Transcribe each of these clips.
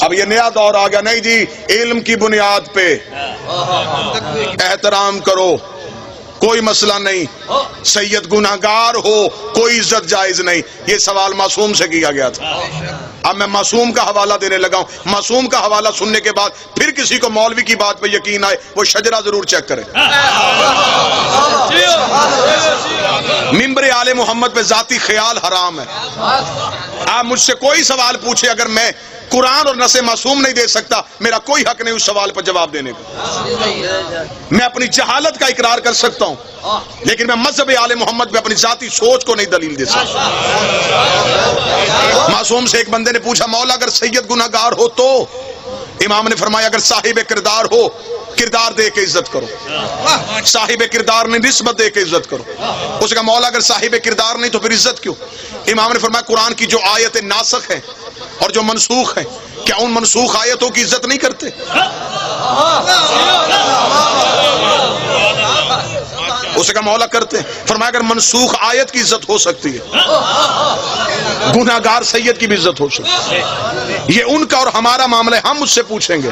اب یہ نیا دور آ گیا، نہیں جی علم کی بنیاد پہ احترام کرو، کوئی مسئلہ نہیں، سید گناہگار ہو کوئی عزت جائز نہیں. یہ سوال معصوم سے کیا گیا تھا. اب میں معصوم کا حوالہ دینے لگا ہوں. معصوم کا حوالہ سننے کے بعد پھر کسی کو مولوی کی بات پہ یقین آئے وہ شجرہ ضرور چیک کرے. ممبر آل محمد پہ ذاتی خیال حرام ہے. آپ مجھ سے کوئی سوال پوچھے، اگر میں قرآن اور نص معصوم نہیں دے سکتا، میرا کوئی حق نہیں اس سوال پر جواب دینے کا. میں اپنی جہالت کا اقرار کر سکتا ہوں، لیکن میں مذہب آل محمد پہ اپنی ذاتی سوچ کو نہیں دلیل دے سکتا. معصوم سے ایک بندے نے پوچھا، مولا اگر سید گناہگار ہو تو؟ امام نے فرمایا اگر صاحب کردار ہو کردار دے کے عزت کرو، صاحب کردار نہیں نسبت دے کے عزت کرو. اس کا مولا اگر صاحب کردار نہیں تو پھر عزت کیوں؟ امام نے فرمایا قرآن کی جو آیتیں ناسخ ہیں اور جو منسوخ ہیں، کیا ان منسوخ آیتوں کی عزت نہیں کرتے؟ اس کا مولا کرتے. فرمایا اگر منسوخ آیت کی عزت ہو سکتی ہے، گناہگار سید کی بھی عزت ہو سکتی ہے. یہ ان کا اور ہمارا معاملہ ہے، ہم مجھ سے پوچھیں گے.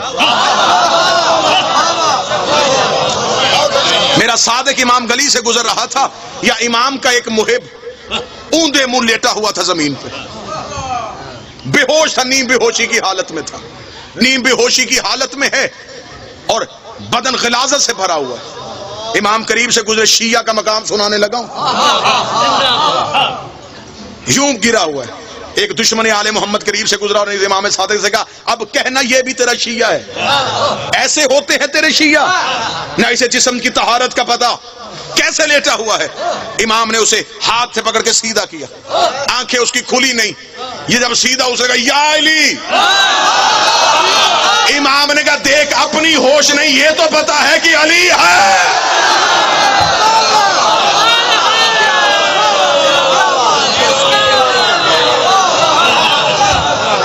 میرا صادق امام گلی سے گزر رہا تھا، یا امام کا ایک محب اوندے منہ لیٹا ہوا تھا زمین پہ، بے ہوش تھا، نیم بے ہوشی کی حالت میں تھا، نیم بے ہوشی کی حالت میں ہے اور بدن غلاظت سے بھرا ہوا ہے. امام قریب سے گزرے، شیعہ کا مقام سنانے لگا ہوں، یوں گرا ہوا ہے. ایک دشمن آل محمد قریب سے گزرا اور امام صادق سے کہا اب کہنا یہ بھی تیرا شیعہ ہے. ایسے ہوتے ہیں تیرے شیعہ؟ نہ اسے جسم کی طہارت کا پتہ، کیسے لیٹا ہوا ہے. امام نے اسے ہاتھ سے پکڑ کے سیدھا کیا، آنکھیں اس کی کھلی نہیں. یہ جب سیدھا اسے کہا یا علی، امام نے کہا دیکھ اپنی ہوش نہیں، یہ تو پتا ہے کہ علی ہے.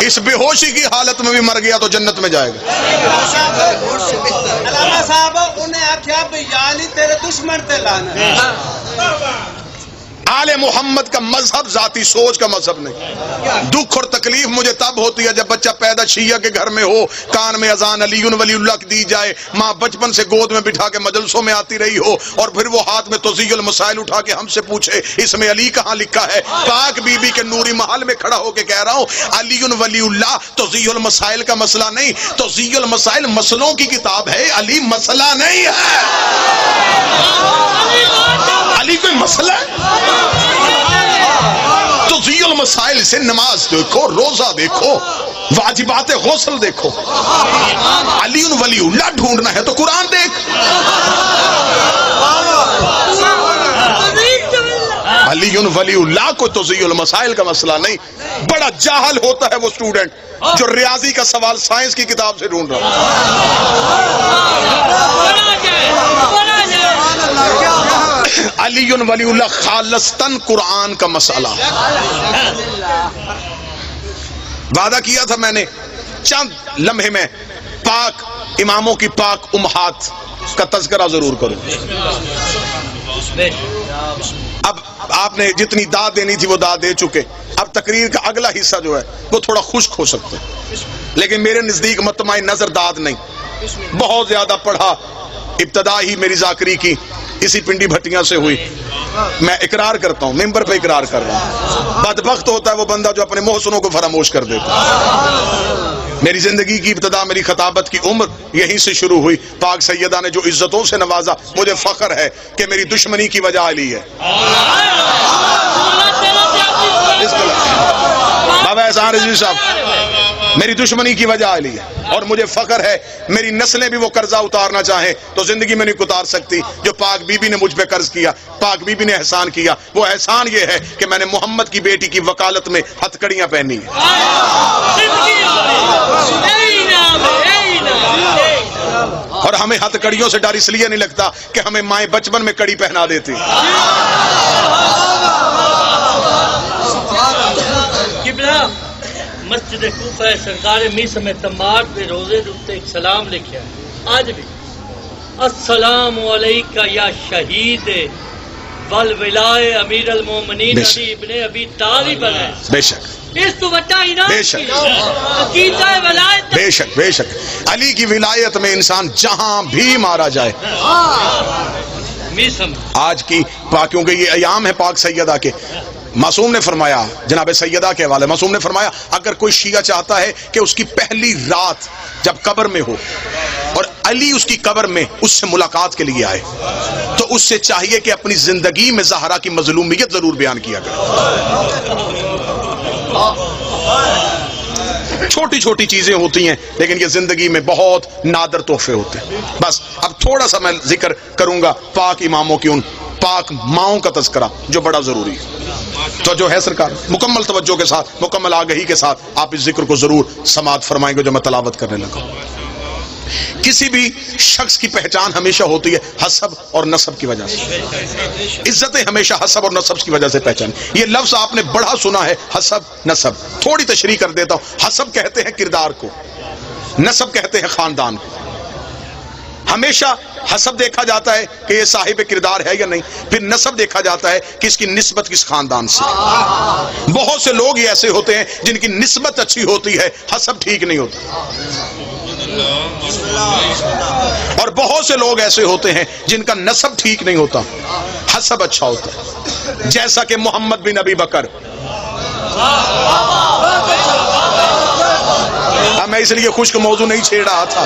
اس بے ہوشی کی حالت میں بھی مر گیا تو جنت میں جائے گا. علامہ صاحب انہیں آکھیا بھی یا علی تیرے دشمن تے لانا. آل محمد کا مذہب ذاتی سوچ کا مذہب نہیں. دکھ اور تکلیف مجھے تب ہوتی ہے جب بچہ پیدا شیعہ کے گھر میں ہو، کان میں اذان علی ولی اللہ کی دی جائے، ماں بچپن سے گود میں بٹھا کے مجلسوں میں آتی رہی ہو، اور پھر وہ ہاتھ میں توضیح المسائل اٹھا کے ہم سے پوچھے اس میں علی کہاں لکھا ہے. پاک بی بی کے نوری محل میں کھڑا ہو کے کہہ رہا ہوں علی ولی اللہ توضیح المسائل کا مسئلہ نہیں. توضیح المسائل مسئلوں کی کتاب ہے، علی مسئلہ نہیں ہے. علی کوئی مسئلہ ہے؟ توضیح المسائل سے نماز دیکھو، روزہ دیکھو، واجبات غسل دیکھو. علی ولی اللہ ڈھونڈنا ہے تو قرآن دیکھ. علی ولی اللہ کو توضیح المسائل کا مسئلہ نہیں. بڑا جاہل ہوتا ہے وہ اسٹوڈنٹ جو ریاضی کا سوال سائنس کی کتاب سے ڈھونڈ رہا علی ولی اللہ خالصتاً قرآن کا مسئلہ. وعدہ کیا تھا میں نے چند لمحے میں پاک اماموں کی پاک امہات کا تذکرہ ضرور کروں. اب آپ نے جتنی داد دینی تھی وہ داد دے چکے. اب تقریر کا اگلا حصہ جو ہے وہ تھوڑا خشک ہو سکتا ہے، لیکن میرے نزدیک مطمع نظر داد نہیں. بہت زیادہ پڑھا، ابتدا ہی میری ذاکری کی اسی پنڈی بھٹیاں سے ہوئی. میں اقرار کرتا ہوں، ممبر پہ اقرار کر رہا ہوں. بدبخت ہوتا ہے وہ بندہ جو اپنے محسنوں کو فراموش کر دیتا. میری زندگی کی ابتدا، میری خطابت کی عمر یہیں سے شروع ہوئی. پاک سیدہ نے جو عزتوں سے نوازا، مجھے فخر ہے کہ میری دشمنی کی وجہ علی ہے. بابا احسان رضوی صاحب، میری دشمنی کی وجہ علی ہے، اور مجھے فخر ہے میری نسلیں بھی وہ قرضہ اتارنا چاہیں تو زندگی میں نہیں اتار سکتی جو پاک بی بی نے مجھ پہ قرض کیا. پاک بی بی نے احسان کیا. وہ احسان یہ ہے کہ میں نے محمد کی بیٹی کی وکالت میں ہتھکڑیاں پہنی ہیں. اور ہمیں ہتھکڑیوں سے ڈر اس لیے نہیں لگتا کہ ہمیں مائیں بچپن میں کڑی پہنا دیتی. مسجد کوفہ سرکار میس میں تمار پہ روزے دوتے ایک سلام لکھیا ہے آج بھی، السلام علیکہ یا شہید والولائے امیر المومنین بے شک۔ علی ابن ابی طالب ہے۔ بے شک اس تو بڑا انعام بے شک۔ عقیدہ ولایت بے شک بے شک علی کی ولایت میں انسان جہاں بھی مارا جائے۔ میسم آج کی کیونکہ یہ ایام ہے پاک سیدہ کے، معصوم نے فرمایا، جناب سیدہ کے حوالے معصوم نے فرمایا اگر کوئی شیعہ چاہتا ہے کہ اس کی پہلی رات جب قبر میں ہو اور علی اس کی قبر میں اس سے ملاقات کے لیے آئے تو اس سے چاہیے کہ اپنی زندگی میں زہرا کی مظلومیت ضرور بیان کیا کرے۔ چھوٹی چھوٹی چیزیں ہوتی ہیں لیکن یہ زندگی میں بہت نادر تحفے ہوتے ہیں۔ بس اب تھوڑا سا میں ذکر کروں گا پاک اماموں کی، ان پاک ماؤں کا تذکرہ جو بڑا ضروری ہے۔ تو جو ہے سرکار مکمل توجہ کے ساتھ، مکمل آگہی کے ساتھ آپ اس ذکر کو ضرور سماعت فرمائیں گے جو میں تلاوت کرنے لگا۔ کسی بھی شخص کی پہچان ہمیشہ ہوتی ہے حسب اور نسب کی وجہ سے، عزتیں ہمیشہ حسب اور نسب کی وجہ سے پہچان۔ یہ لفظ آپ نے بڑا سنا ہے، حسب نسب۔ تھوڑی تشریح کر دیتا ہوں۔ حسب کہتے ہیں کردار کو، نسب کہتے ہیں خاندان کو۔ ہمیشہ حسب دیکھا جاتا ہے کہ یہ صاحب کردار ہے یا نہیں، پھر نسب دیکھا جاتا ہے کہ اس کی نسبت کس خاندان سے۔ بہت سے لوگ یہ ایسے ہوتے ہیں جن کی نسبت اچھی ہوتی ہے، حسب ٹھیک نہیں ہوتا، اور بہت سے لوگ ایسے ہوتے ہیں جن کا نسب ٹھیک نہیں ہوتا، حسب اچھا ہوتا ہے، جیسا کہ محمد بن ابی بکر۔ میں اس لیے خشک موضوع نہیں چھیڑ رہا تھا،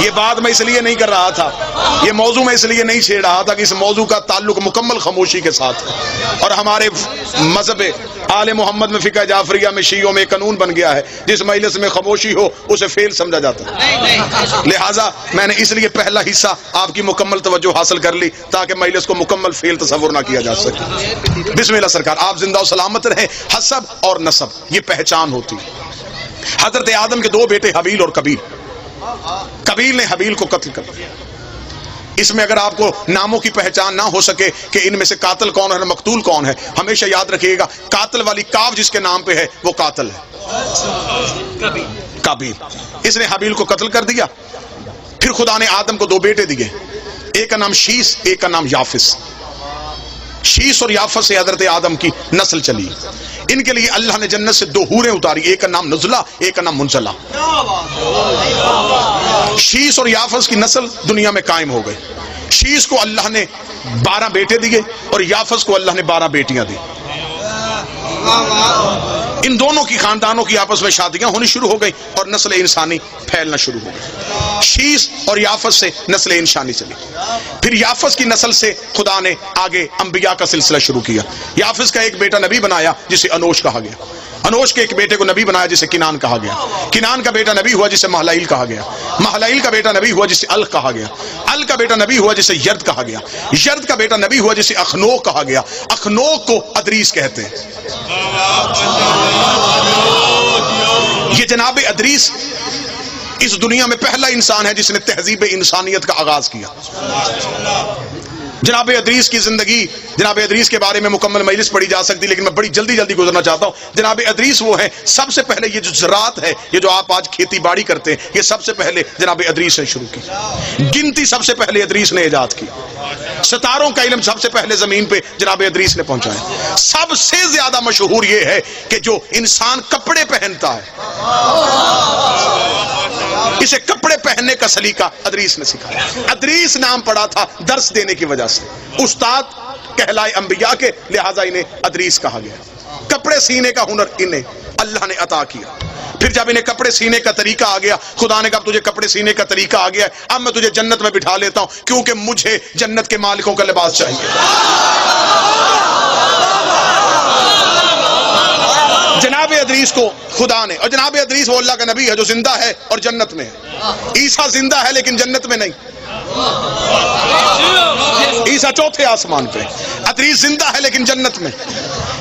یہ بات میں اس لیے نہیں کر رہا تھا، یہ موضوع میں اس لیے نہیں چھیڑ رہا تھا کہ اس موضوع کا تعلق مکمل خاموشی کے ساتھ ہے، اور ہمارے مذہب آل محمد میں فقہ جعفریہ میں شیعوں میں قانون بن گیا ہے جس مجلس میں خاموشی ہو اسے فیل سمجھا جاتا ہے۔ لہٰذا میں نے اس لیے پہلا حصہ آپ کی مکمل توجہ حاصل کر لی تاکہ مجلس کو مکمل فیل تصور نہ کیا جا سکے۔ بسم اللہ سرکار، آپ زندہ و سلامت رہیں۔ حسب اور نسب یہ پہچان ہوتی ہے۔ حضرت آدم کے دو بیٹے حابیل اور قابیل، قابیل نے حابیل کو قتل کر دیا۔ اس میں اگر آپ کو ناموں کی پہچان نہ ہو سکے کہ ان میں سے قاتل کون ہے اور مقتول کون ہے، ہمیشہ یاد رکھیے گا قاتل والی کاف جس کے نام پہ ہے وہ قاتل ہے، قابیل۔ اس نے حابیل کو قتل کر دیا۔ پھر خدا نے آدم کو دو بیٹے دیے، ایک کا نام شیس، ایک کا نام یافس۔ شیس اور یافس سے حضرت آدم کی نسل چلی۔ ان کے لیے اللہ نے جنت سے دو حوریں اتاری، ایک کا نام نزلہ، ایک کا نام منزلہ۔ شیس اور یافس کی نسل دنیا میں قائم ہو گئی۔ شیس کو اللہ نے 12 بیٹے دیے اور یافس کو اللہ نے 12 بیٹیاں دی۔ ان دونوں کی خاندانوں کی آپس میں شادیاں ہونی شروع ہو گئی اور نسل انسانی پھیلنا شروع ہو گئی۔ شیس اور یافس سے نسل انسانی چلی۔ پھر یافس کی نسل سے خدا نے آگے انبیاء کا سلسلہ شروع کیا۔ یافس کا ایک بیٹا نبی بنایا جسے انوش کہا گیا۔ انوش کے ایک بیٹے کو نبی بنایا جسے کنان کہا گیا۔ کنان کا بیٹا نبی ہوا جسے مہلائیل کہا گیا۔ مہلائیل کا بیٹا نبی ہوا جسے الق کہا گیا۔ الق کا بیٹا نبی ہوا جسے یرد کہا گیا۔ یرد کا بیٹا نبی ہوا جسے اخنوک کہا گیا۔ اخنوک کو ادریس کہتے ہیں۔ یہ جناب ادریس اس دنیا میں پہلا انسان ہے جس نے تہذیب انسانیت کا آغاز کیا۔ جناب ادریس کی زندگی، جناب ادریس کے بارے میں مکمل مجلس پڑھی جا سکتی لیکن میں بڑی جلدی گزرنا چاہتا ہوں۔ جناب ادریس وہ ہیں سب سے پہلے یہ جو زراعت ہے، یہ جو آپ آج کھیتی باڑی کرتے ہیں، یہ سب سے پہلے جناب ادریس نے شروع کی۔ گنتی سب سے پہلے ادریس نے ایجاد کی۔ ستاروں کا علم سب سے پہلے زمین پہ جناب ادریس نے پہنچایا۔ سب سے زیادہ مشہور یہ ہے کہ جو انسان کپڑے پہنتا ہے اسے کپڑے پہننے کا سلیقہ ادریس نے سکھایا۔ ادریس نام پڑا تھا درس دینے کی وجہ سے۔ استاد کہلائے انبیاء کے، لہذا انہیں ادریس کہا گیا۔ کپڑے سینے کا ہنر انہیں اللہ نے عطا کیا۔ پھر جب انہیں کپڑے سینے کا طریقہ آ گیا، خدا نے کہا تجھے کپڑے سینے کا طریقہ آ گیا ہے، اب میں تجھے جنت میں بٹھا لیتا ہوں کیونکہ مجھے جنت کے مالکوں کا لباس چاہیے۔ جناب ادریس کو خدا نے، اور جناب ادریس وہ اللہ کا نبی ہے جو زندہ ہے اور جنت میں ہے۔ عیسیٰ زندہ ہے لیکن جنت میں نہیں، عیسیٰ چوتھے آسمان پہ، ادریس زندہ ہے لیکن جنت میں،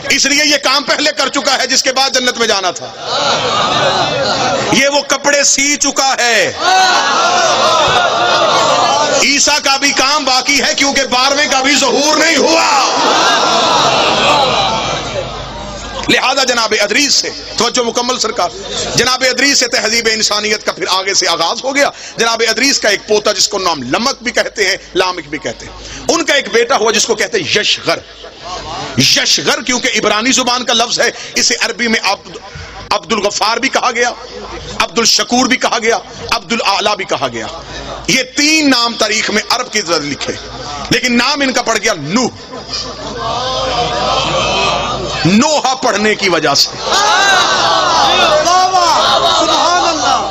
اس لیے یہ کام پہلے کر چکا ہے جس کے بعد جنت میں جانا تھا۔ یہ وہ کپڑے سی چکا ہے۔ عیسیٰ کا بھی کام باقی ہے کیونکہ 12ویں کا بھی ظہور نہیں ہوا۔ لہذا جناب ادریس سے توجہ مکمل سرکار، جناب ادریس سے تہذیب انسانیت کا پھر آگے سے آغاز ہو گیا۔ جناب ادریس کا ایک پوتا جس کو نام لمک بھی کہتے ہیں، لامک بھی کہتے ہیں، ان کا ایک بیٹا ہوا جس کو کہتے ہیں یشغر۔ یشغر کیونکہ عبرانی زبان کا لفظ ہے، اسے عربی میں عبد الغفار بھی کہا گیا، عبد الشکور بھی کہا گیا، عبد الاعلی بھی کہا گیا۔ یہ تین نام تاریخ میں عرب کی طرح لکھے، لیکن نام ان کا پڑ گیا نوح، نوحہ پڑھنے کی وجہ سے۔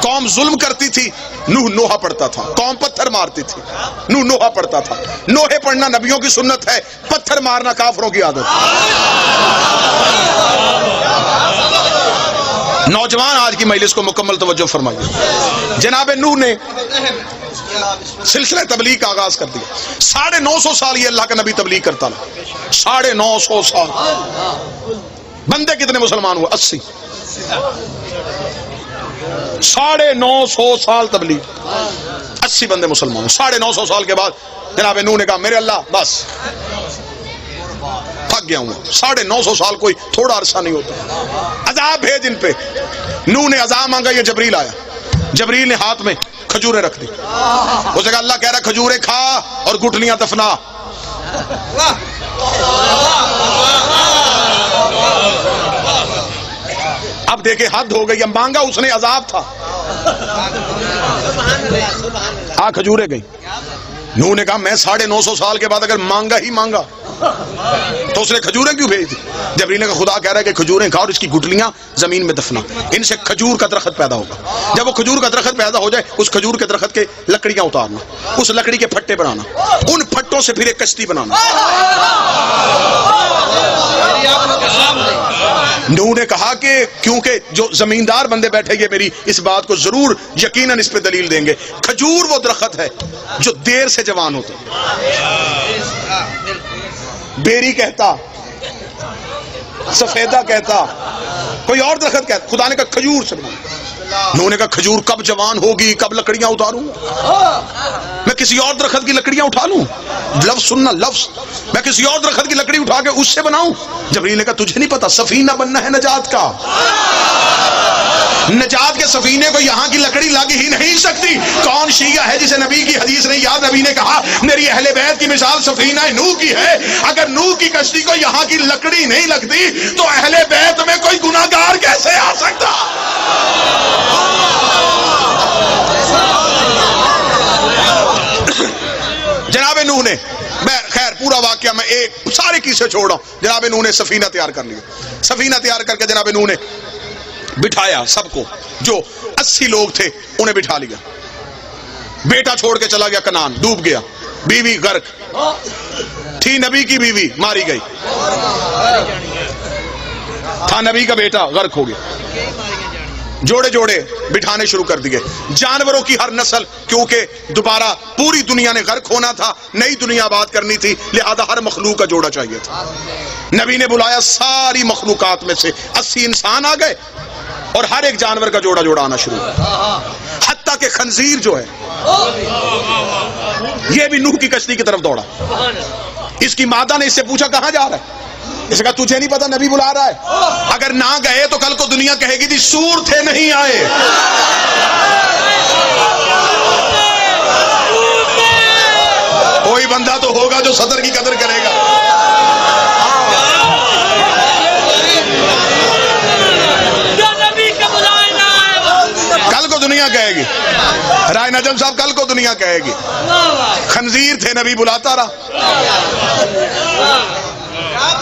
قوم ظلم کرتی تھی، نوح نوحہ پڑھتا تھا، قوم پتھر مارتی تھی، نوح نوحہ پڑھتا تھا۔ نوحے پڑھنا نبیوں کی سنت ہے، پتھر مارنا کافروں کی عادت۔ نوجوان آج کی مجلس کو مکمل توجہ فرمائیے۔ جناب نوح نے سلسلہ تبلیغ کا آغاز کر دیا۔ 950 سال یہ اللہ کا نبی تبلیغ کرتا رہا، 950 سال۔ بندے کتنے مسلمان ہوئے؟ 80۔ 950 سال تبلیغ، 80 بندے مسلمان۔ 950 سال کے بعد جناب نوح نے کہا میرے اللہ بس تھک گیا ہوں۔ 950 سال کوئی تھوڑا عرصہ نہیں ہوتا، عذاب بھیج ان پہ۔ نوح نے عذاب مانگا، یہ جبریل آیا، جبریل نے ہاتھ میں کھجوریں رکھ دی۔ اس نے کہا اللہ کہہ رہا کھجوریں کھا اور گٹھلیاں دفنا۔ اب دیکھیں حد ہو گئی، مانگا اس نے عذاب تھا، کھجوریں گئی۔ نوح نے کہا میں 950 سال کے بعد اگر مانگا ہی مانگا تو اس نے کھجوریں کیوں بھیج دی؟ جبریل نے کہا خدا کہہ رہا ہے کہ کھجوریں کھا اور اس کی گٹلیاں زمین میں دفنا، ان سے کھجور کا درخت پیدا ہوگا۔ جب وہ کھجور کا درخت پیدا ہو جائے اس کھجور کے درخت کے لکڑیاں اتارنا، اس لکڑی کے پھٹے بنانا، ان پھٹوں سے پھر ایک کشتی بنانا۔ نوح نے کہا کہ کیونکہ جو زمیندار بندے بیٹھے گے میری اس بات کو ضرور یقیناً اس پہ دلیل دیں گے۔ کھجور وہ درخت ہے جو دیر سے جوان ہوتا ہے، بیری کہتا، سفیدہ کہتا، کوئی اور درخت کہتا، خدا نے کہا کھجور سے بنا۔ نوح نے کہا کھجور کب جوان ہوگی، کب لکڑیاں اتاروں؟ میں کسی اور درخت کی لکڑیاں اٹھا لوں؟ لفظ سننا، لفظ، میں کسی اور درخت کی لکڑی اٹھا کے اس سے بناؤں؟ جبریل نے کہا تجھے نہیں پتا سفینہ بننا ہے نجات کا، نجات کے سفینے کو یہاں کی لکڑی لگ ہی نہیں سکتی۔ کون شیعہ ہے جسے نبی کی حدیث نہیں یاد؟ نبی نے کہا میری اہل بیت کی مثال سفینہ نوح کی ہے، اگر نوح کی کشتی کو یہاں کی لکڑی نہیں لگتی تو اہل بیت میں کوئی گناہگار کیسے آ سکتا؟ جناب نوح نے، میں خیر پورا واقعہ میں ایک سارے قصے چھوڑ رہا ہوں۔ جناب نوح نے سفینہ تیار کر لیا، سفینہ تیار کر کے جناب نوح نے بٹھایا سب کو، جو 80 لوگ تھے انہیں بٹھا لیا۔ بیٹا چھوڑ کے چلا گیا کنعان، ڈوب گیا، بیوی غرق تھی، نبی کی بیوی ماری گئی، تھا نبی کا بیٹا غرق ہو گیا۔ جوڑے جوڑے بٹھانے شروع کر دیے، جانوروں کی ہر نسل، کیونکہ دوبارہ پوری دنیا نے غرق ہونا تھا، نئی دنیا آباد کرنی تھی، لہذا ہر مخلوق کا جوڑا چاہیے تھا۔ نبی نے بلایا ساری مخلوقات میں سے 80 انسان آ گئے اور ہر ایک جانور کا جوڑا جوڑا آنا شروع ہوا، حتیٰ کہ خنزیر جو ہے یہ بھی نوح کی کشتی کی طرف دوڑا۔ اس کی مادہ نے اس سے پوچھا کہاں جا رہا ہے؟ اس نے کہا تجھے نہیں پتا نبی بلا رہا ہے، اگر نہ گئے تو کل کو دنیا کہے گی جی سور تھے نہیں آئے۔ کوئی بندہ تو ہوگا جو صدر کی قدر کرے گا۔ کل کو دنیا کہے گی، رائے نجم صاحب کل کو دنیا کہے گی خنزیر تھے نبی بلاتا رہا،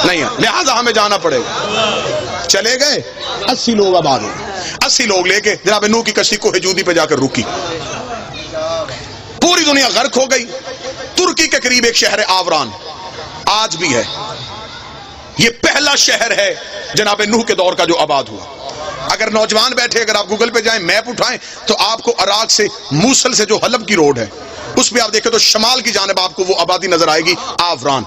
نہیں ہے، لہذا ہمیں جانا پڑے گا۔ چلے گئے 80 لوگ اب آگے، 80 لوگ لے کے جناب نوح کی کشتی کو ہجودی پہ جا کر رکی، پوری دنیا غرق ہو گئی۔ ترکی کے قریب ایک شہر آوران آج بھی ہے، یہ پہلا شہر ہے جناب نوح کے دور کا جو آباد ہوا۔ اگر نوجوان بیٹھے، اگر آپ گوگل پہ جائیں میپ اٹھائیں تو آپ کو عراق سے موصل سے جو حلب کی روڈ ہے اس پہ آپ دیکھیں تو شمال کی جانب آپ کو وہ آبادی نظر آئے گی، آوران۔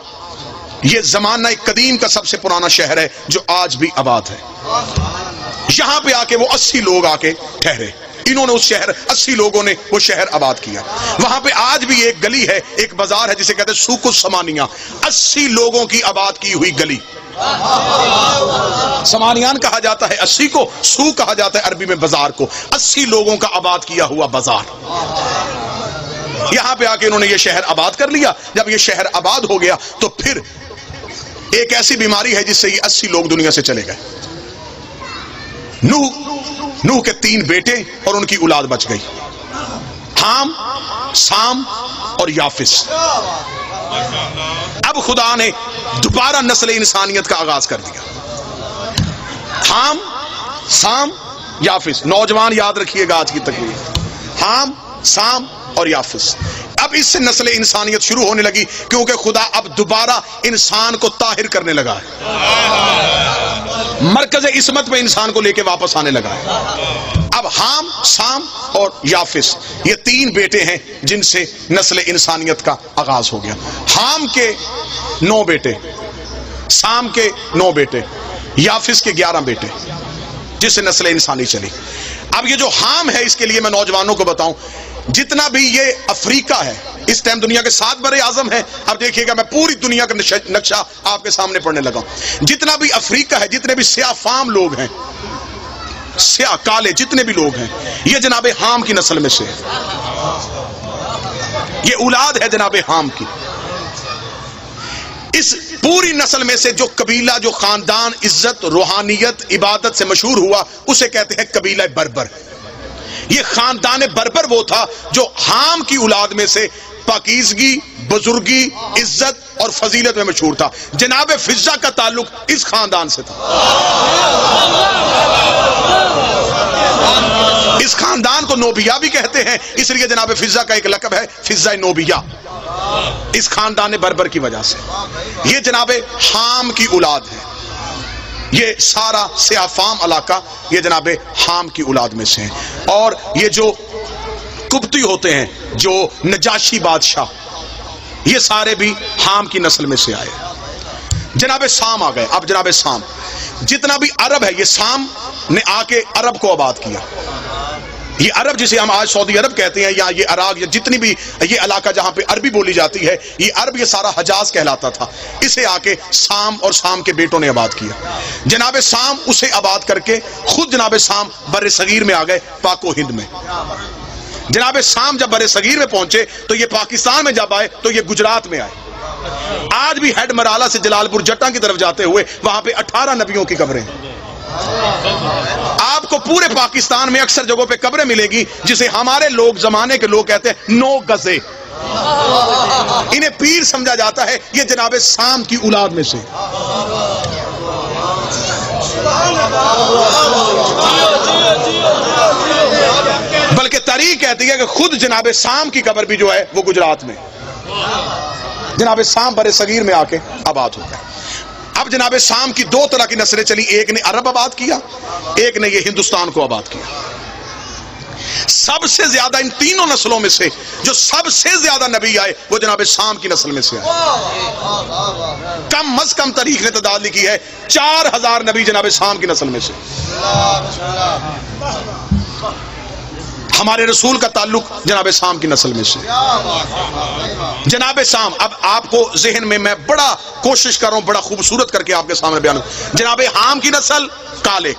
یہ زمانہ قدیم کا سب سے پرانا شہر ہے جو آج بھی آباد ہے۔ یہاں پہ آ کے وہ 80 لوگ آ کے ٹھہرے، انہوں نے اس شہر 80 لوگوں نے وہ شہر آباد کیا. وہاں پہ آج بھی ایک گلی ہے, ایک بازار ہے جسے کہتے ہیں سوق السمانیہ, 80 لوگوں کی آباد کی ہوئی گلی. سمانیان کہا جاتا ہے 80 کو, سوق کہا جاتا ہے عربی میں بازار کو. 80 لوگوں کا آباد کیا ہوا بازار. یہاں پہ آ کے انہوں نے یہ شہر آباد کر لیا. جب یہ شہر آباد ہو گیا تو پھر ایک ایسی بیماری ہے جس سے یہ 80 لوگ دنیا سے چلے گئے. نوح کے 3 بیٹے اور ان کی اولاد بچ گئی, حام, سام اور یافس. اب خدا نے دوبارہ نسل انسانیت کا آغاز کر دیا. حام, سام, یافس. نوجوان یاد رکھیے گا آج کی تقریر, حام, سام اور یافس. اب اس سے نسل انسانیت شروع ہونے لگی کیونکہ خدا اب دوبارہ انسان کو طاہر کرنے لگا ہے, مرکز عصمت پہ انسان کو لے کے واپس آنے لگا ہے. اب حام, سام اور یافس یہ 3 بیٹے ہیں جن سے نسل انسانیت کا آغاز ہو گیا. حام کے 9 بیٹے, سام کے 9 بیٹے, یافس کے 11 بیٹے, جس سے نسل انسانی چلی. اب یہ جو حام ہے اس کے لیے میں نوجوانوں کو بتاؤں, جتنا بھی یہ افریقہ ہے اس ٹائم دنیا کے 7 بر اعظم ہیں. اب دیکھیے گا میں پوری دنیا کا نقشہ آپ کے سامنے پڑھنے لگا ہوں. جتنا بھی افریقہ ہے, جتنے بھی سیاہ فام لوگ ہیں, سیاہ کالے جتنے بھی لوگ ہیں, یہ جناب حام کی نسل میں سے, یہ اولاد ہے جناب حام کی. اس پوری نسل میں سے جو قبیلہ, جو خاندان عزت, روحانیت, عبادت سے مشہور ہوا اسے کہتے ہیں قبیلہ بربر. یہ خاندان بربر وہ تھا جو حام کی اولاد میں سے پاکیزگی, بزرگی, عزت اور فضیلت میں مشہور تھا. جناب فضہ کا تعلق اس خاندان سے تھا. اس خاندان کو نوبیا بھی کہتے ہیں, اس لیے جناب فضہ کا ایک لقب ہے فضہ نوبیا, اس خاندان بربر کی وجہ سے. یہ جناب حام کی اولاد ہے. یہ سارا سیاہ فام علاقہ یہ جناب حام کی اولاد میں سے ہیں. اور یہ جو قبطی ہوتے ہیں, جو نجاشی بادشاہ, یہ سارے بھی حام کی نسل میں سے آئے. جناب سام آ گئے. اب جناب سام, جتنا بھی عرب ہے, یہ سام نے آ کے عرب کو آباد کیا. یہ عرب جسے ہم آج سعودی عرب کہتے ہیں, یا یہ عراق, یا جتنی بھی یہ علاقہ جہاں پہ عربی بولی جاتی ہے, یہ عرب یہ سارا حجاز کہلاتا تھا. اسے آ کے سام اور سام کے بیٹوں نے آباد کیا. جناب سام اسے آباد کر کے خود جناب سام بر صغیر میں آ گئے, پاک و ہند میں. جناب سام جب بر صغیر میں پہنچے تو یہ پاکستان میں جب آئے تو یہ گجرات میں آئے. آج بھی ہیڈ مرالہ سے جلال پور جٹا کی طرف جاتے ہوئے وہاں پہ 18 نبیوں کی قبریں ہیں. آپ کو پورے پاکستان میں اکثر جگہوں پہ قبریں ملے گی جسے ہمارے لوگ, زمانے کے لوگ کہتے ہیں 9 گزے. انہیں پیر سمجھا جاتا ہے. یہ جناب سام کی اولاد میں سے. بلکہ تاریخ کہتی ہے کہ خود جناب سام کی قبر بھی جو ہے وہ گجرات میں. جناب سام بر صغیر میں آ کے آباد ہو گئے. اب جناب سام کی 2 طرح کی نسلیں چلی, ایک نے عرب آباد کیا, ایک نے یہ ہندوستان کو آباد کیا. سب سے زیادہ ان تینوں نسلوں میں سے جو سب سے زیادہ نبی آئے وہ جناب سام کی نسل میں سے آئے. کم از کم تاریخ نے تعداد لکھی ہے 4000 نبی جناب سام کی نسل میں سے. ہمارے رسول کا تعلق جناب سام کی نسل میں سے. جناب سام, اب آپ کو ذہن میں میں بڑا کوشش کر رہا ہوں, بڑا خوبصورت کر کے آپ کے سامنے بیان. جناب حام کی نسل کالے,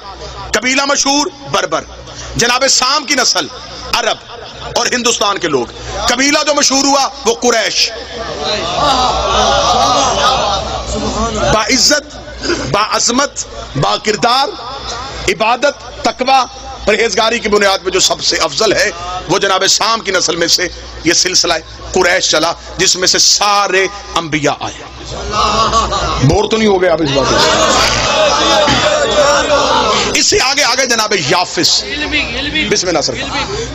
قبیلہ مشہور بربر. جناب سام کی نسل عرب اور ہندوستان کے لوگ. قبیلہ جو مشہور ہوا وہ قریش, با عزت, با عظمت, با کردار, عبادت, تقوی, پرہیزگاری کی بنیاد پہ جو سب سے افضل ہے وہ جناب سام کی نسل میں سے یہ سلسلہ قریش چلا جس میں سے سارے انبیاء آئے. بور تو نہیں ہو گیا آپ اس بات سے؟ اس سے آگے جناب یافس, بسم اللہ سر.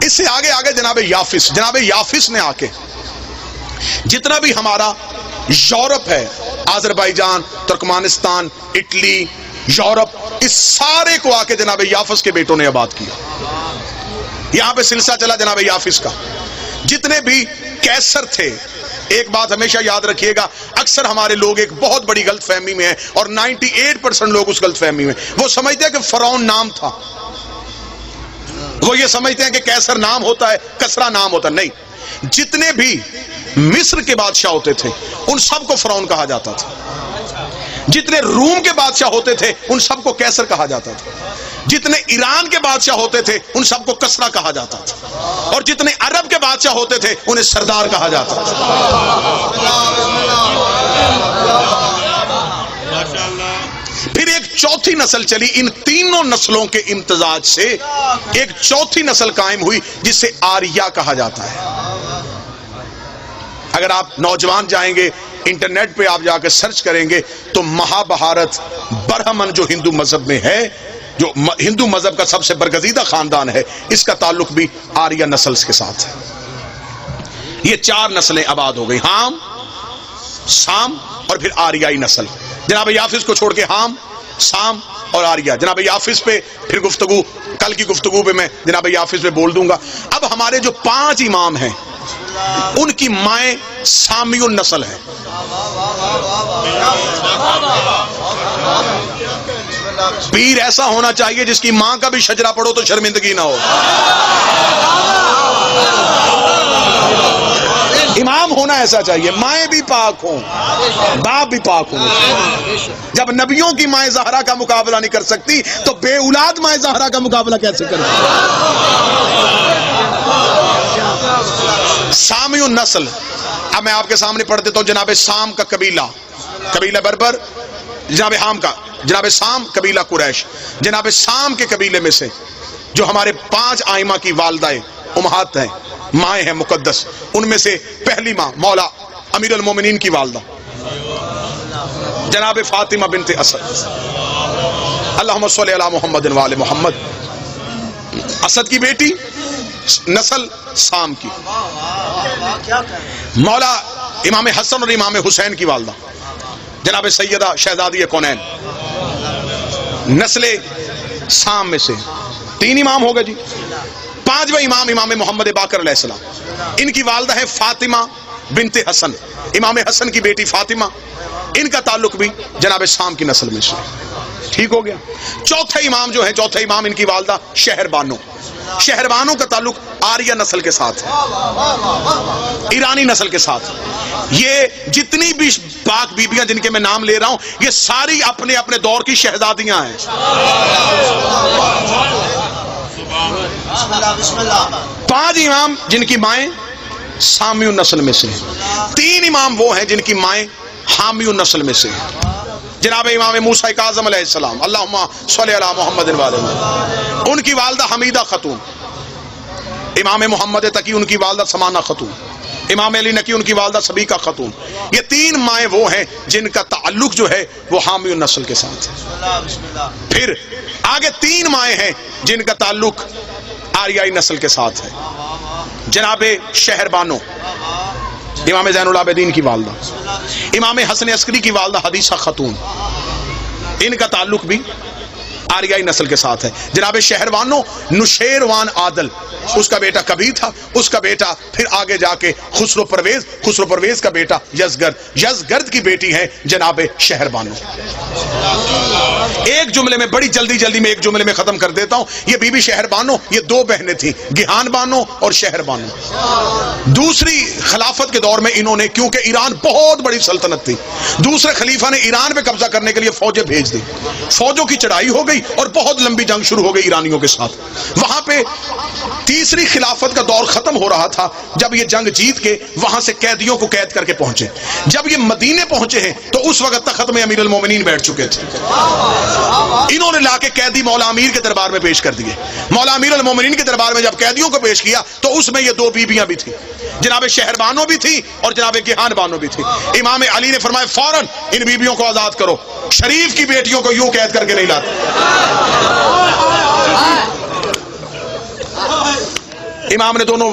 اس سے آگے جناب یافس. جناب یافس نے آ کے جتنا بھی ہمارا یورپ ہے, آذربائیجان, ترکمانستان, اٹلی, یورپ, اس سارے کو آ کے جناب یافس کے بیٹوں نے آباد کیا. یہاں پہ سلسلہ چلا جناب یافس کا. جتنے بھی کیسر تھے, ایک بات ہمیشہ یاد رکھیے گا, اکثر ہمارے لوگ ایک بہت بڑی غلط فہمی میں ہیں اور 98% لوگ اس غلط فہمی میں, وہ سمجھتے ہیں کہ فرعون نام تھا, وہ یہ سمجھتے ہیں کہ کیسر نام ہوتا ہے، کسرا نام ہوتا ہے، نہیں. جتنے بھی مصر کے بادشاہ ہوتے تھے ان سب کو فرعون کہا جاتا تھا. جتنے روم کے بادشاہ ہوتے تھے ان سب کو کیسر کہا جاتا تھا. جتنے ایران کے بادشاہ ہوتے تھے ان سب کو کسرا کہا جاتا تھا. اور جتنے عرب کے بادشاہ ہوتے تھے انہیں سردار کہا جاتا تھا. پھر ایک چوتھی نسل چلی، ان تینوں نسلوں کے امتزاج سے ایک چوتھی نسل قائم ہوئی جس سے آریہ کہا جاتا ہے. اگر آپ نوجوان جائیں گے انٹرنیٹ پہ آپ جا کے سرچ کریں گے تو مہابھارت برہمن جو ہندو مذہب میں ہے، جو ہندو مذہب کا سب سے برگزیدہ خاندان ہے، اس کا تعلق بھی آریہ نسل کے ساتھ ہے. یہ 4 نسلیں آباد ہو گئی، ہام، سام اور پھر آریائی نسل. جناب یافس کو چھوڑ کے ہام، سام اور آریہ. جناب یافس پہ پھر گفتگو، کل کی گفتگو پہ میں جناب یافس پہ بول دوں گا. اب ہمارے جو 5 امام ہیں ان کی مائیں سامی النسل ہیں. پیر ایسا ہونا چاہیے جس کی ماں کا بھی شجرہ پڑھو تو شرمندگی نہ ہو. امام ہونا ایسا چاہیے، مائیں بھی پاک ہوں، باپ بھی پاک ہوں. جب نبیوں کی مائیں زہرا کا مقابلہ نہیں کر سکتی تو بے اولاد مائیں زہرا کا مقابلہ کیسے کر سامی النسل. اب میں آپ کے سامنے پڑھ دیتا ہوں. جناب سام کا قبیلہ بربر، جناب حام کا جناب سام قبیلہ قریش. جناب سام کے قبیلے میں سے جو ہمارے 5 آئمہ کی والدہ امہات ہیں، مائیں ہیں مقدس، ان میں سے پہلی ماں مولا امیر المومنین کی والدہ جناب فاطمہ بنت اسد، اللہم صلی علی محمد و آل محمد. اسد کی بیٹی، نسل سام کی. مولا امام حسن اور امام حسین کی والدہ جناب سیدہ شہزادی کونین، نسل سام میں سے 3 امام ہو گئے جی. 5واں امام امام محمد باقر علیہ السلام، ان کی والدہ ہے فاطمہ بنت حسن، امام حسن کی بیٹی فاطمہ. ان کا تعلق بھی جناب سام کی نسل میں سے. ٹھیک ہو گیا. چوتھے امام جو ہیں، چوتھے امام ان کی والدہ شہر بانو. شہر بانو کا تعلق آریہ نسل کے ساتھ ہے، ایرانی نسل کے ساتھ. یہ جتنی بھی پاک بیبیاں جن کے میں نام لے رہا ہوں یہ ساری اپنے اپنے دور کی شہزادیاں ہیں. 5 امام جن کی مائیں سامی النسل میں سے ہیں. 3 امام وہ ہیں جن کی مائیں حامی النسل میں سے ہیں. جناب امام موسیٰ کاظم علیہ السلام، اللہم صلی علی محمد و آل محمد، ان کی والدہ حمیدہ خاتون. امام محمد تقی ان کی والدہ سمانہ خاتون. امام علی نقی ان کی والدہ سبیکہ خاتون. یہ 3 مائیں وہ ہیں جن کا تعلق جو ہے وہ حامی النسل کے ساتھ ہے. پھر آگے 3 مائیں ہیں جن کا تعلق آریائی نسل کے ساتھ ہے. جناب شہر بانو امام زین العابدین کی والدہ، امام حسن عسکری کی والدہ حدیثہ خاتون، ان کا تعلق بھی آریائی نسل کے ساتھ ہے. جناب شہروانو نشیروان عادل، اس کا بیٹا کبیر تھا، اس کا بیٹا پھر آگے جا کے خسرو پرویز کا بیٹا یزگرد کی بیٹی ہے جناب شہربانو. ایک جملے میں بڑی جلدی میں ایک جملے میں ختم کر دیتا ہوں. یہ بی بی شہربانو یہ 2 بہنیں تھیں، گیہان بانو اور شہربانو. دوسری خلافت کے دور میں انہوں نے، کیونکہ ایران بہت بڑی سلطنت تھی، دوسرے خلیفہ نے ایران پہ قبضہ کرنے کے لیے فوجیں بھیج دی. فوجوں کی چڑھائی ہو گئی اور بہت لمبی جنگ شروع ہو گئی ایرانیوں کے ساتھ. وہاں پہ تیسری خلافت کا دور ختم ہو رہا تھا جب یہ جنگ جیت کے وہاں سے قیدیوں کو قید کر کے پہنچے. جب یہ مدینے پہنچے ہیں تو اس وقت تخت میں امیر المومنین بیٹھ چکے تھے. انہوں نے لا کے قیدی مولا امیر کے دربار میں پیش کر دیے. مولا امیر المومنین کے دربار میں جب قیدیوں کو پیش کیا تو اس میں یہ 2 بیویاں بھی تھیں، جناب شہربانو بھی تھی اور جناب گیہان بانو بھی تھی. امام علی نے فرمایا فوراً ان بیویوں کو آزاد کرو، شریف کی بیٹیوں کو یوں قید کر کے نہیں لاتے. امام نے دونوں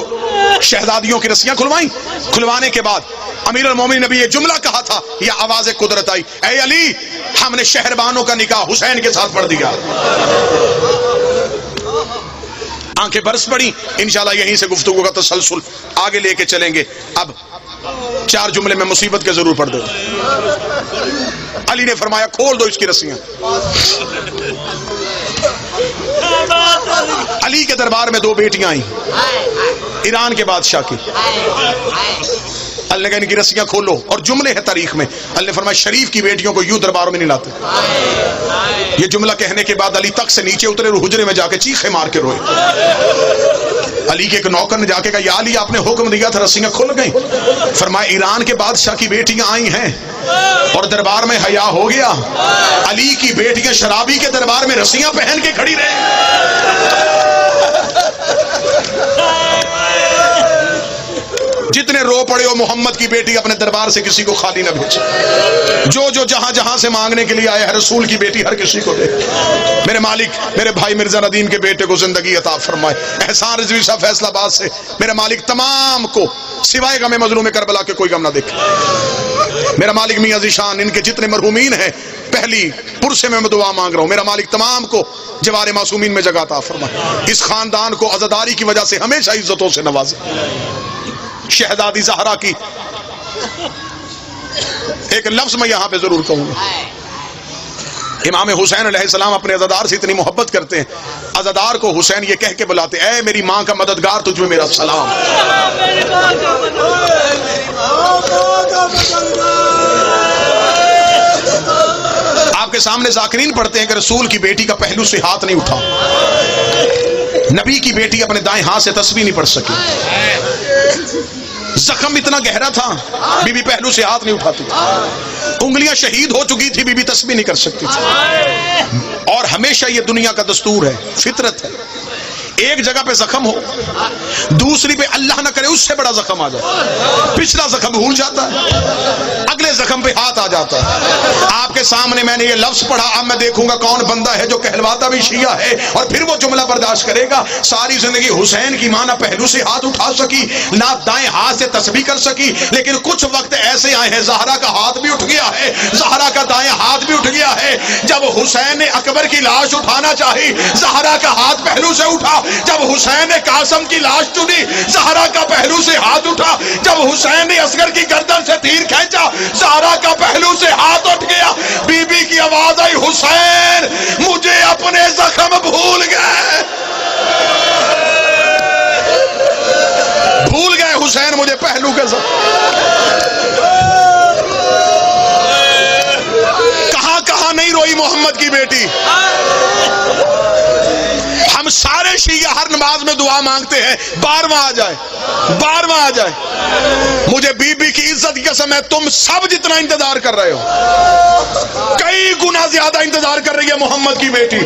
شہزادیوں کی رسیاں کھلوائیں. کھلوانے کے بعد امیر المومنین نے بھی یہ جملہ کہا تھا، یہ آواز قدرت آئی، اے علی ہم نے شہربانوں کا نکاح حسین کے ساتھ پڑھ دیا. آنکھیں برس پڑی. انشاءاللہ یہیں سے گفتگو کا تسلسل آگے لے کے چلیں گے. اب 4 جملے میں مصیبت کے ضرور پڑھ دو. علی نے فرمایا کھول دو اس کی رسیاں. علی کے دربار میں 2 بیٹیاں آئیں ایران کے بادشاہ کی. اللہ نے کہا ان کی رسیاں کھولو، اور جملے ہیں تاریخ میں. اللہ نے فرمایا شریف کی بیٹیوں کو یوں درباروں میں نہیں لاتے. یہ جملہ کہنے کے بعد علی تک سے نیچے اترے اور حجرے میں جا کے چیخے مار کے روئے. علی کے ایک نوکر نے جا کے کہا یا علی آپ نے حکم دیا تھا رسیاں کھل گئیں. فرمایا ایران کے بادشاہ کی بیٹیاں آئی ہیں اور دربار میں حیا ہو گیا. علی کی بیٹیاں شرابی کے دربار میں رسیاں پہن کے کھڑی رہیں. جتنے رو پڑے ہو محمد کی بیٹی اپنے دربار سے کسی کو خالی نہ بھیجے. جو جہاں جہاں سے مانگنے کے لیے آئے رسول کی بیٹی ہر کسی کو دے. میرے مالک میرے بھائی مرزا ندیم کے بیٹے کو زندگی عطا فرمائے. احسان رضوی صاحب فیصل آباد سے میرے مالک تمام کو سوائے غم مظلوم کربلا کے کوئی غم نہ دیکھے. میرا مالک میاں ذیشان ان کے جتنے مرحومین ہیں پہلی پرسے میں دعا مانگ رہا ہوں. میرا مالک تمام کو جوار معصومین میں جگہ عطا فرمائے. اس خاندان کو عزاداری کی وجہ سے ہمیشہ عزتوں سے نوازے. شہزادی زہرا کی ایک لفظ میں یہاں پہ ضرور کہوں گا. امام حسین علیہ السلام اپنے عزادار سے اتنی محبت کرتے ہیں، عزادار کو حسین یہ کہہ کے بلاتے اے میری ماں کا مددگار تجھ میں میرا سلام. آپ کے سامنے ذاکرین پڑھتے ہیں کہ رسول کی بیٹی کا پہلو سے ہاتھ نہیں اٹھا. نبی کی بیٹی اپنے دائیں ہاتھ سے تسبیح نہیں پڑھ سکی. زخم اتنا گہرا تھا بی بی پہلو سے ہاتھ نہیں اٹھاتی. انگلیاں شہید ہو چکی تھی بی بی تسبیح نہیں کر سکتی تھی. اور ہمیشہ یہ دنیا کا دستور ہے، فطرت ہے. ایک جگہ پہ زخم ہو دوسری پہ اللہ نہ کرے اس سے بڑا زخم آ جائے، پچھلا زخم بھول جاتا ہے، اگلے زخم پہ ہاتھ آ جاتا ہے. آپ کے سامنے میں نے یہ لفظ پڑھا، اب میں دیکھوں گا کون بندہ ہے جو کہلواتا بھی شیعہ ہے اور پھر وہ جملہ برداشت کرے گا. ساری زندگی حسین کی ماں نہ پہلو سے ہاتھ اٹھا سکی نہ دائیں ہاتھ سے تسبیح کر سکی، لیکن کچھ وقت ایسے آئے ہیں زہرا کا ہاتھ بھی اٹھ گیا ہے، زہرا کا دائیں ہاتھ بھی اٹھ گیا ہے. جب حسین نے اکبر کی لاش اٹھانا چاہی زہرا کا ہاتھ پہلو سے اٹھا. جب حسین نے قاسم کی لاش چنی زہرا کا پہلو سے ہاتھ اٹھا. جب حسین نے اصغر کی گردن سے تیر کھینچا زہرا کا پہلو سے ہاتھ اٹھ گیا. بی بی کی آواز آئی حسین مجھے اپنے زخم بھول گئے، بھول گئے حسین مجھے پہلو کے زخم. کہاں کہاں نہیں روئی محمد کی بیٹی. ہم سارے شیعہ ہر نماز میں دعا مانگتے ہیں 12واں آ جائے، 12واں آ جائے. مجھے بی بی کی عزت کی قسم ہے تم سب جتنا انتظار کر رہے ہو کئی گنا زیادہ انتظار کر رہی ہے محمد کی بیٹی.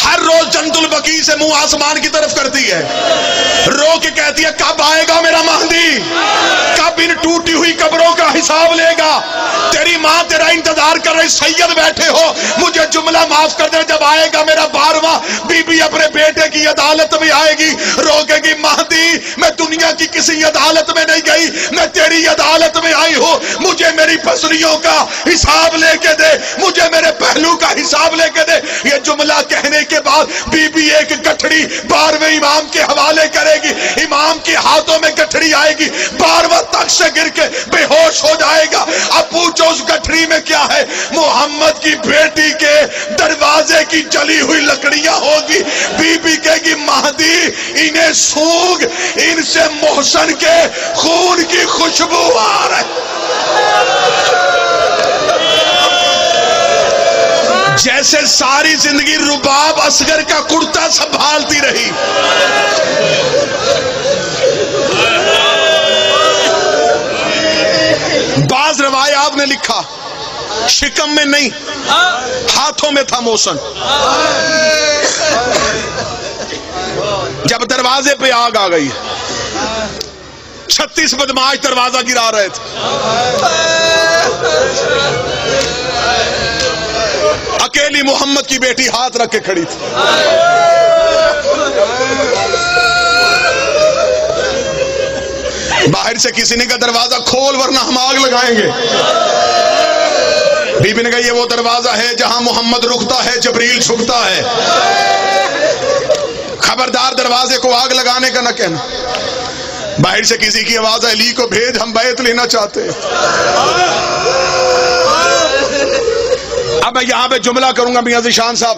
ہر روز جنت البقیع سے منہ آسمان کی طرف کرتی ہے، رو کے کہتی ہے کب آئے گا میرا مہدی، کب ان ٹوٹی ہوئی قبروں کا حساب لے گا. تیری ماں تیرا انتظار کر رہی. سید بیٹھے ہو مجھے جملہ معاف کر دے، جب آئے گا میرا 12واں بی بی اپنے بیٹے کی عدالت میں آئے گی، روکے گی مہدی میں دنیا کی کسی عدالت میں نہیں گئی، میں تیری عدالت میں آئی ہوں. مجھے میری پسلیوں کا حساب لے کے دے، مجھے میرے پہلو کا حساب لے کے دے. یہ جملہ کہنے کے بعد بی بی ایک گٹھڑی 12ویں امام کے حوالے کرے گی. امام کے ہاتھوں میں گٹھڑی آئے گی، 12واں تخت سے گر کے بے ہوش ہو جائے گا. اب پوچھو اس گٹھڑی میں کیا ہے؟ محمد کی بیٹی کے دروازے کی جلی ہوئی لکڑیاں ہوگی. بی بی کہے گی مہدی انہیں سونگ، ان سے محسن کے خون کی خوشبو آ رہی. جیسے ساری زندگی رباب اصغر کا کرتا سنبھالتی رہی، بعض روایات نے لکھا شکم میں نہیں ہاتھوں میں تھا موسن. جب دروازے پہ آگ آ گئی 36 بدماش دروازہ گرا رہے تھے، اکیلی محمد کی بیٹی ہاتھ رکھ کے کھڑی تھی. باہر سے کسی نے کہا دروازہ کھول ورنہ ہم آگ لگائیں گے. بی بی نے کہا یہ وہ دروازہ ہے جہاں محمد رکتا ہے جبریل جھکتا ہے، خبردار دروازے کو آگ لگانے کا نہ کہنا. باہر سے کسی کی آواز ہے علی کو بھیج ہم بیعت لینا چاہتے ہیں. اب میں یہاں پہ جملہ کروں گا میاں ذیشان صاحب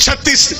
36